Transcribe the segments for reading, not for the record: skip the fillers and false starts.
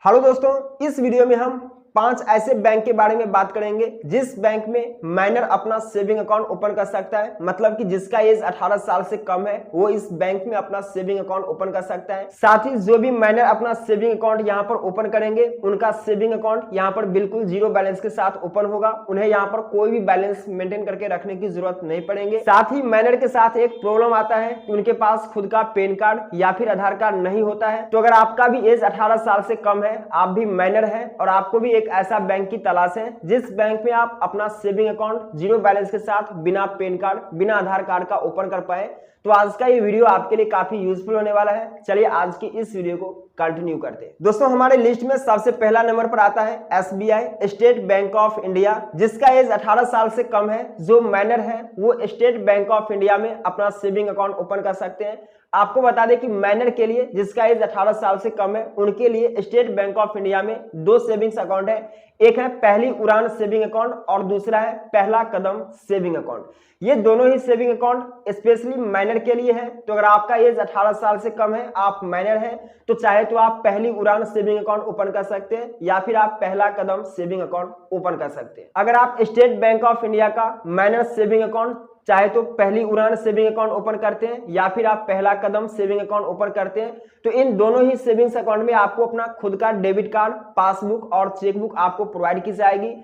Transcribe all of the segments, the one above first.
Hello दोस्तों, इस video में हम 5 ऐसे बैंक के बारे में बात करेंगे जिस बैंक में माइनर अपना सेविंग अकाउंट ओपन कर सकता है। मतलब कि जिसका एज 18 साल से कम है वो इस बैंक में अपना सेविंग अकाउंट ओपन कर सकता है। साथ ही जो भी माइनर अपना सेविंग अकाउंट यहाँ पर ओपन करेंगे उनका सेविंग अकाउंट यहाँ पर बिल्कुल जीरो बैलेंस के साथ ओपन होगा। उन्हें यहाँ पर कोई भी बैलेंस मेंटेन करके रखने की जरूरत नहीं पड़ेगी। साथ ही माइनर के साथ एक प्रॉब्लम आता है कि उनके पास खुद का पैन कार्ड या फिर आधार कार्ड नहीं होता है। तो अगर आपका भी एज 18 साल से कम है, आप भी माइनर है और आपको भी एक ऐसा बैंक की तलाश है जिस बैंक में आप अपना सेविंग अकाउंट जीरो बैलेंस के साथ बिना पैन कार्ड बिना आधार कार्ड का ओपन कर पाए, तो आज का ये वीडियो आपके लिए काफी यूजफुल होने वाला है। चलिए आज की इस वीडियो को कंटिन्यू करते हैं। दोस्तों, हमारे लिस्ट में सबसे पहला नंबर पर आता है SBI state bank of India, जिसका एज 18 साल से कम है। जो माइनर है वो स्टेट बैंक ऑफ इंडिया में अपना सेविंग अकाउंट ओपन कर सकते हैं। आपको बता दें कि माइनर के लिए जिसका एज 18 साल से कम है उनके लिए स्टेट बैंक ऑफ इंडिया में 2 सेविंग्स अकाउंट है। एक है पहली उड़ान सेविंग अकाउंट और दूसरा है पहला कदम सेविंग अकाउंट। ये दोनों ही सेविंग अकाउंट स्पेशली माइनर के लिए है। तो अगर आपका एज 18 साल से कम है, आप माइनर हैं, तो चाहे तो आप पहली उड़ान सेविंग अकाउंट ओपन कर सकते हैं या फिर आप पहला कदम सेविंग अकाउंट ओपन कर सकते हैं। अगर आप स्टेट बैंक ऑफ इंडिया का माइनर सेविंग अकाउंट चाहे तो पहली उड़ान सेविंग अकाउंट ओपन करते हैं या फिर आप पहला कदम सेविंग अकाउंट ओपन करते हैं, तो इन दोनों ही सेविंग्स अकाउंट में आपको अपना खुद का डेबिट कार्ड, पासबुक और चेकबुक आपको प्रोवाइड की जाएगी।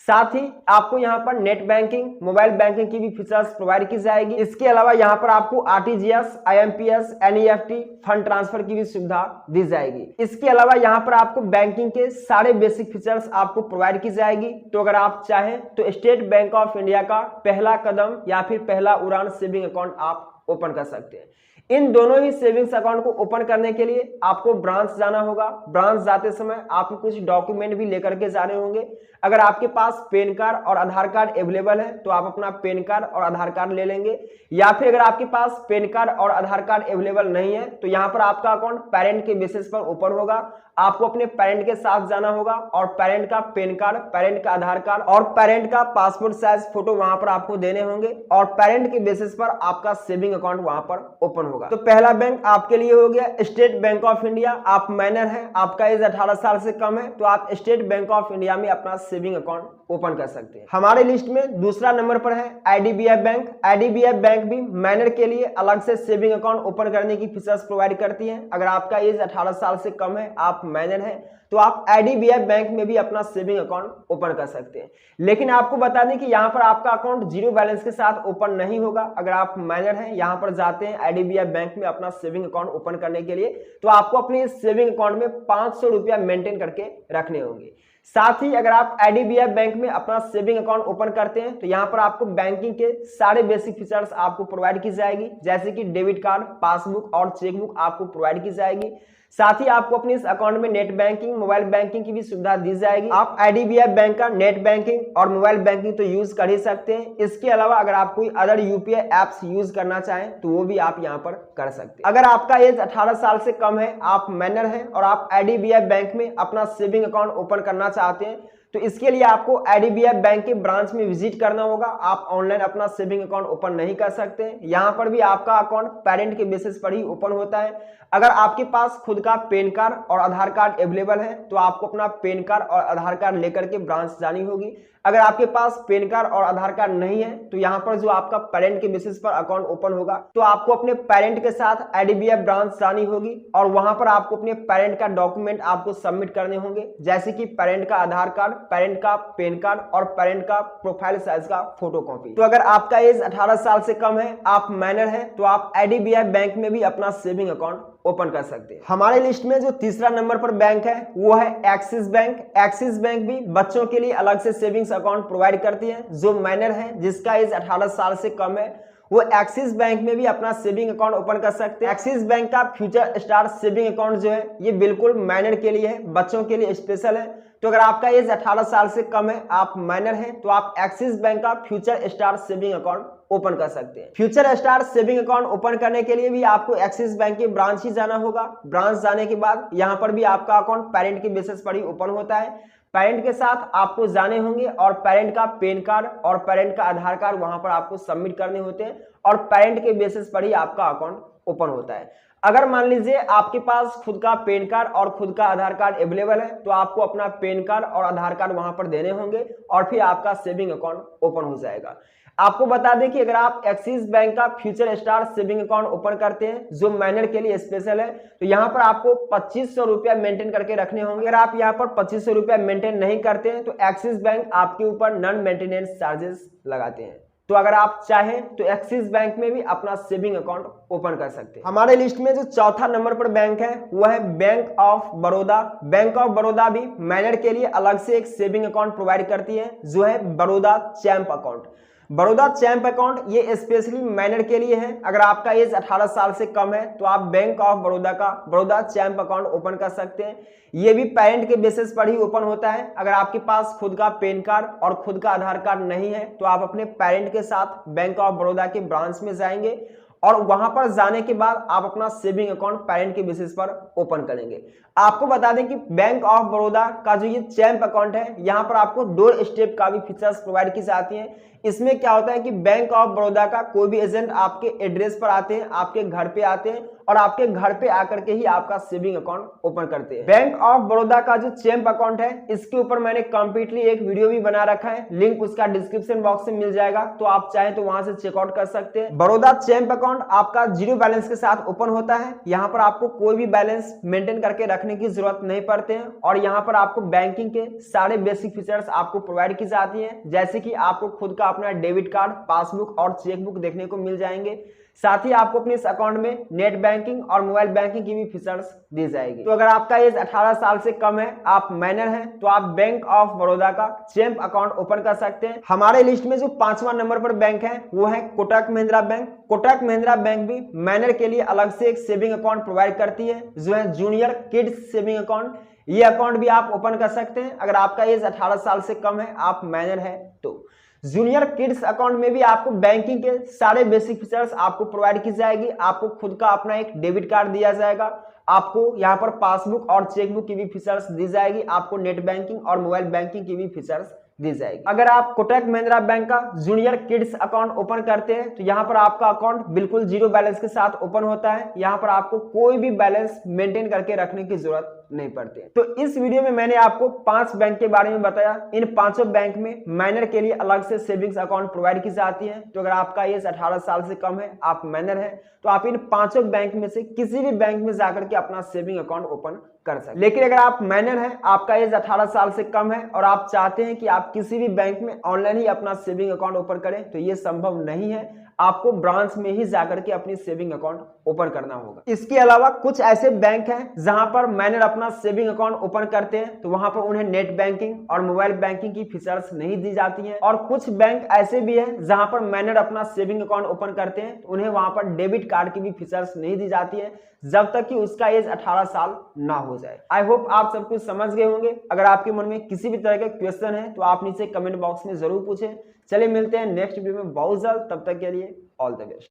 साथ ही आपको यहाँ पर नेट बैंकिंग, मोबाइल बैंकिंग की भी फीचर्स प्रोवाइड की जाएगी। इसके अलावा यहाँ पर आपको RTGS, IMPS, NEFT fund transfer की भी सुविधा दी जाएगी। इसके अलावा यहाँ पर आपको बैंकिंग के सारे बेसिक फीचर्स आपको प्रोवाइड की जाएगी। तो अगर आप चाहें तो स्टेट बैंक ऑफ इंडिया का पहला कदम या फिर पहला उड़ान सेविंग अकाउंट आप ओपन कर सकते हैं। इन दोनों ही सेविंग्स अकाउंट को ओपन करने के लिए आपको ब्रांच जाना होगा। ब्रांच जाते समय आपको कुछ डॉक्यूमेंट भी लेकर के जाने होंगे। अगर आपके पास पैन कार्ड और आधार कार्ड अवेलेबल है तो आप अपना पैन कार्ड और आधार कार्ड ले लेंगे, या फिर अगर आपके पास पैन कार्ड और आधार कार्ड अवेलेबल नहीं है तो यहाँ पर आपका अकाउंट पेरेंट के बेसिस पर ओपन होगा। आपको अपने पेरेंट के साथ जाना होगा और पेरेंट का पैन कार्ड, पेरेंट का आधार कार्ड और पेरेंट का पासपोर्ट साइज फोटो वहां पर आपको देने होंगे और पेरेंट के बेसिस पर आपका सेविंग अकाउंट वहां पर ओपन होगा। तो पहला बैंक आपके लिए हो गया स्टेट बैंक ऑफ इंडिया। आप माइनर हैं, आपका एज 18 साल से कम है, तो आप स्टेट बैंक ऑफ इंडिया में अपना सेविंग अकाउंट ओपन कर सकते हैं। हमारे लिस्ट में दूसरा नंबर पर है IDBI बैंक। IDBI बैंक भी माइनर के लिए अलग से सेविंग अकाउंट ओपन करने की फीचर्स प्रोवाइड करती है। अगर आपका एज 18 साल से कम है, आप माइनर हैं, तो आप IDBI बैंक में भी अपना सेविंग अकाउंट ओपन कर सकते हैं। लेकिन आपको बता दें कि यहाँ पर आपका अकाउंट जीरो बैलेंस के साथ ओपन नहीं होगा। अगर आप माइनर हैं, यहाँ पर जाते हैं IDBI बैंक में अपना सेविंग अकाउंट ओपन करने के लिए, तो आपको अपने सेविंग अकाउंट में 500 रुपया मेंटेन करके रखने होंगे। साथ ही अगर आप IDBI बैंक में अपना सेविंग अकाउंट ओपन करते हैं तो यहाँ पर आपको बैंकिंग के सारे बेसिक फीचर्स आपको प्रोवाइड की जाएगी, जैसे कि डेबिट कार्ड, पासबुक और चेकबुक आपको प्रोवाइड की जाएगी। साथ ही आपको अपने इस अकाउंट में नेट बैंकिंग, मोबाइल बैंकिंग की भी सुविधा दी जाएगी। आप IDBI बैंक का नेट बैंकिंग और मोबाइल बैंकिंग तो यूज कर ही सकते हैं। इसके अलावा अगर आप कोई अदर UPI एप्स यूज करना चाहें तो वो भी आप यहाँ पर कर सकते हैं। अगर आपका एज 18 साल से कम है, आप माइनर हैं और आप IDBI बैंक में अपना सेविंग अकाउंट ओपन करना चाहते हैं, तो इसके लिए आपको IDBI बैंक के ब्रांच में विजिट करना होगा। आप ऑनलाइन अपना सेविंग अकाउंट ओपन नहीं कर सकते। यहाँ पर भी आपका अकाउंट पेरेंट के बेसिस पर ही ओपन होता है। अगर आपके पास खुद का पैन कार्ड और आधार कार्ड अवेलेबल है तो आपको अपना पैन कार्ड और आधार कार्ड लेकर के ब्रांच जानी होगी। अगर आपके पास पैन कार्ड और आधार कार्ड नहीं है तो यहाँ पर जो आपका पेरेंट के बेसिस पर अकाउंट ओपन होगा तो आपको अपने पेरेंट के साथ IDBI ब्रांच जानी होगी और वहां पर आपको अपने पेरेंट का डॉक्यूमेंट आपको सबमिट करने होंगे, जैसे कि पेरेंट का आधार कार्ड, पेरेंट का पैन कार्ड और पेरेंट का प्रोफाइल साइज का फोटोकॉपी। तो अगर आपका एज 18 साल से कम है, आप माइनर हैं, तो आप IDBI बैंक में भी अपना सेविंग अकाउंट ओपन कर सकते हैं। हमारे लिस्ट में जो तीसरा नंबर पर बैंक है वो है एक्सिस बैंक। एक्सिस बैंक भी बच्चों के लिए अलग से सेविंग्स अकाउंट प्रोवाइड करती है। जो माइनर है, जिसका एज 18 साल से कम है, वो एक्सिस बैंक में भी अपना सेविंग अकाउंट ओपन कर सकते हैं। एक्सिस बैंक का फ्यूचर स्टार सेविंग अकाउंट जो है ये बिल्कुल माइनर के लिए है, बच्चों के लिए स्पेशल है। तो अगर आपका एज 18 साल से कम है, आप माइनर हैं, तो आप एक्सिस बैंक का future star saving account open कर सकते हैं। Future star saving account open करने के लिए भी आपको एक्सिस बैंक के ब्रांच ही जाना होगा। ब्रांच जाने के बाद यहाँ पर भी आपका अकाउंट पेरेंट के बेसिस पर ही ओपन होता है। पेरेंट के साथ आपको जाने होंगे और पेरेंट का पैन कार्ड और पेरेंट का आधार कार्ड वहां पर आपको सबमिट करने होते हैं और पेरेंट के बेसिस पर ही आपका अकाउंट ओपन होता है। अगर मान लीजिए आपके पास खुद का पैन कार्ड और खुद का आधार कार्ड अवेलेबल है तो आपको अपना पैन कार्ड और आधार कार्ड वहां पर देने होंगे और फिर आपका सेविंग अकाउंट ओपन हो जाएगा। आपको बता दें कि अगर आप एक्सिस बैंक का future star saving account open करते हैं जो माइनर के लिए स्पेशल है तो यहाँ पर आपको 2500 रुपया मेंटेन करके रखने होंगे। अगर आप यहाँ पर 2500 रुपया मेंटेन नहीं करते हैं तो एक्सिस बैंक आपके ऊपर नॉन मेंटेनेंस चार्जेस लगाते हैं। तो अगर आप चाहें तो एक्सिस बैंक में भी अपना सेविंग अकाउंट ओपन कर सकते हैं। हमारे लिस्ट में जो चौथा नंबर पर बैंक है वह है bank of Baroda. Bank of Baroda भी माइनर के लिए अलग से एक सेविंग अकाउंट प्रोवाइड करती है जो है Baroda champ account. Baroda champ account ये स्पेशली माइनर के लिए है। अगर आपका एज 18 साल से कम है तो आप बैंक ऑफ बड़ौदा का बड़ौदा चैंप अकाउंट ओपन कर सकते हैं। ये भी पेरेंट के बेसिस पर ही ओपन होता है। अगर आपके पास खुद का पैन कार्ड और खुद का आधार कार्ड नहीं है तो आप अपने पेरेंट के साथ बैंक ऑफ बड़ौदा के ब्रांच में जाएंगे और वहां पर जाने के बाद आप अपना सेविंग अकाउंट पेरेंट के बेसिस पर ओपन करेंगे। आपको बता दें कि बैंक ऑफ बड़ौदा का जो ये चैंप अकाउंट है यहाँ पर आपको डोर स्टेप का भी फीचर्स प्रोवाइड की जाती हैं। इसमें क्या होता है कि बैंक ऑफ बड़ौदा का कोई भी एजेंट आपके एड्रेस पर आते हैं, आपके घर पे आते हैं और आपके घर पे आकर के ही आपका सेविंग अकाउंट ओपन करते हैं। बैंक ऑफ बड़ौदा का जो चैंप अकाउंट है इसके ऊपर मैंने कंप्लीटली एक वीडियो भी बना रखा है, लिंक उसका डिस्क्रिप्शन बॉक्स में मिल जाएगा तो आप चाहें तो वहां से चेकआउट कर सकते हैं। बड़ौदा चैंप अकाउंट आपका जीरो बैलेंस के साथ ओपन होता है। यहाँ पर आपको कोई भी बैलेंस मेंटेन करके रखने की जरूरत नहीं पड़ते हैं और यहाँ पर आपको बैंकिंग के सारे बेसिक फीचर्स आपको प्रोवाइड की जाती हैं, जैसे कि आपको खुद का अपना डेबिट कार्ड, पासबुक और चेकबुक देखने को मिल जाएंगे। साथ ही आपको अपने इस अकाउंट में नेट बैंकिंग और मोबाइल बैंकिंग की भी फीचर्स दी जाएगी। तो अगर आपका एज 18 साल से कम है, आप माइनर हैं, तो आप बैंक ऑफ बड़ौदा का चैंप अकाउंट ओपन कर सकते हैं। हमारे लिस्ट में जो 5वां नंबर पर बैंक है वो है कोटक महिंद्रा बैंक। कोटक महिंद्रा बैंक भी माइनर के लिए अलग से एक सेविंग अकाउंट प्रोवाइड करती है जो है जूनियर किड्स सेविंग अकाउंट। ये अकाउंट भी आप ओपन कर सकते हैं अगर आपका एज 18 साल से कम है, आप माइनर है तो। जूनियर किड्स अकाउंट में भी आपको बैंकिंग के सारे बेसिक फीचर्स आपको प्रोवाइड की जाएगी। आपको खुद का अपना एक डेबिट कार्ड दिया जाएगा, आपको यहाँ पर पासबुक और चेकबुक की भी फीचर्स दी जाएगी, आपको नेट बैंकिंग और मोबाइल बैंकिंग की भी फीचर्स दी जाएगी। अगर आप कोटक महिंद्रा बैंक का जूनियर किड्स अकाउंट ओपन करते हैं तो यहाँ पर आपका अकाउंट बिल्कुल जीरो बैलेंस के साथ ओपन होता है। यहाँ पर आपको कोई भी बैलेंस मेंटेन करके रखने की जरूरत नहीं पड़ती है। तो इस वीडियो में मैंने आपको 5 बैंक के बारे में बताया। इन पांचों बैंक में माइनर के लिए अलग से सेविंग्स अकाउंट प्रोवाइड की जाती है। तो अगर आपका एज 18 साल से कम है, आप माइनर है, तो आप इन पांचों बैंक में से किसी भी बैंक में जाकर के अपना सेविंग अकाउंट ओपन कर सकते हैं। लेकिन अगर आप माइनर हैं, आपका एज 18 साल से कम है और आप चाहते हैं कि आप किसी भी बैंक में ऑनलाइन ही अपना सेविंग अकाउंट ओपन करें तो ये संभव नहीं है। आपको ब्रांच में ही जाकर के अपनी सेविंग अकाउंट ओपन करना होगा। इसके अलावा कुछ ऐसे बैंक हैं जहां पर माइनर अपना सेविंग अकाउंट ओपन करते हैं तो वहां पर उन्हें नेट बैंकिंग और मोबाइल बैंकिंग की फीचर्स नहीं दी जाती हैं। और कुछ बैंक ऐसे भी हैं जहां पर माइनर अपना सेविंग अकाउंट ओपन करते हैं तो उन्हें वहां पर डेबिट कार्ड की भी फीचर्स नहीं दी जाती है जब तक कि उसका एज 18 साल ना हो जाए। आई होप आप सब कुछ समझ गए होंगे। अगर आपके मन में किसी भी तरह के क्वेश्चन है तो आप नीचे कमेंट बॉक्स में जरूर पूछें। चलिए मिलते हैं नेक्स्ट वीडियो में बहुत जल्द, तब तक के लिए ऑल द बेस्ट।